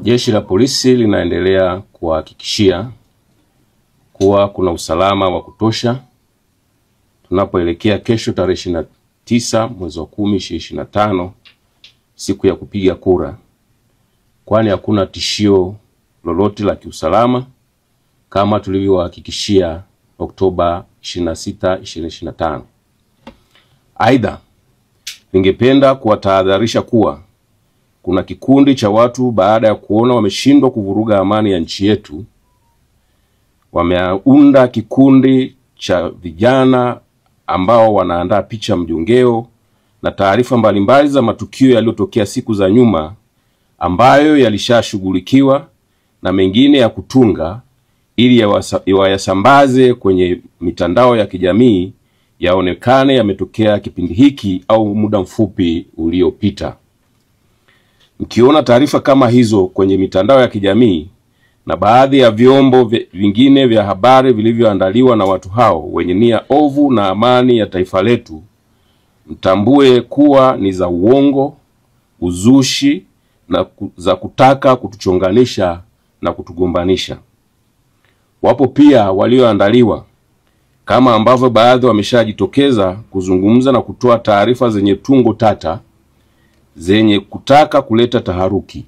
Jeshi la polisi linaendelea kuhakikishia kuwa kuna usalama wa kutosha tunapoelekea kesho tarehe 29 mwezi wa 10 2025, siku ya kupiga kura, kwani hakuna tishio lolote la kiusalama kama tulivyohakikishia Oktoba 26, 2025. Aidha, ningependa kuwatahadharisha kuwa kuna kikundi cha watu baada ya kuona wameshindwa kuvuruga amani ya nchi yetu, wameunda kikundi cha vijana ambao wanaandaa picha mjongeo na taarifa mbalimbali za matukio yaliyotokea siku za nyuma ambayo yalishashughulikiwa na mengine ya kutunga ili yawasambaze kwenye mitandao ya kijamii yaonekane yametokea kipindi hiki au muda mfupi uliopita. Mkiona taarifa kama hizo kwenye mitandao ya kijamii na baadhi ya vyombo vingine vya habari vilivyoandaliwa na watu hao wenye nia ovu na amani ya taifa letu, mtambue kuwa ni za uongo, uzushi na za kutaka kutuchonganisha na kutugombanisha. Wapo pia walioandaliwa kama ambavyo baadhi wameshajitokeza kuzungumza na kutoa taarifa zenye tungo tata zenye kutaka kuleta taharuki.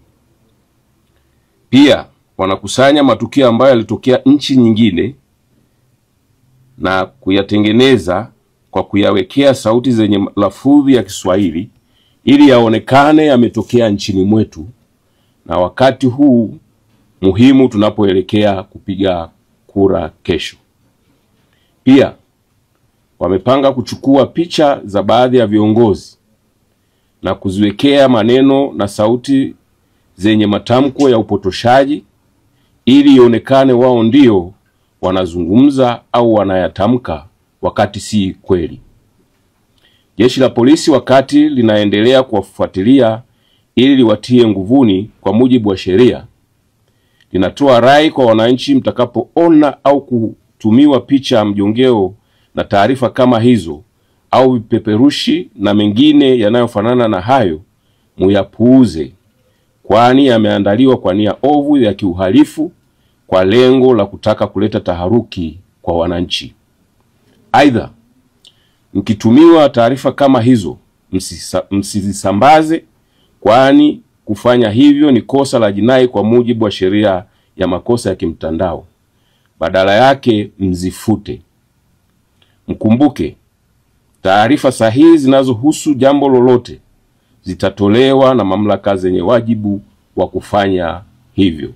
Pia wanakusanya matukio ambayo yalitokea nchi nyingine na kuyatengeneza kwa kuyawekea sauti zenye lafudhi ya Kiswahili ili yaonekane yametokea nchini mwetu na wakati huu muhimu tunapoelekea kupiga kura kesho. Pia wamepanga kuchukua picha za baadhi ya viongozi na kuziwekea maneno na sauti zenye matamko ya upotoshaji ili ionekane wao ndio wanazungumza au wanayatamka wakati si kweli. Jeshi la polisi wakati linaendelea kuwafuatilia ili liwatie nguvuni kwa mujibu wa sheria, linatoa rai kwa wananchi, mtakapoona au kutumiwa picha mjongeo na taarifa kama hizo au vipeperushi na mengine yanayofanana na hayo, muyapuuze, kwani yameandaliwa kwa nia ovu ya kiuhalifu kwa lengo la kutaka kuleta taharuki kwa wananchi. Aidha, mkitumiwa taarifa kama hizo msizisambaze, kwani kufanya hivyo ni kosa la jinai kwa mujibu wa sheria ya makosa ya kimtandao. Badala yake mzifute. Mkumbuke, taarifa sahihi zinazohusu jambo lolote zitatolewa na mamlaka zenye wajibu wa kufanya hivyo.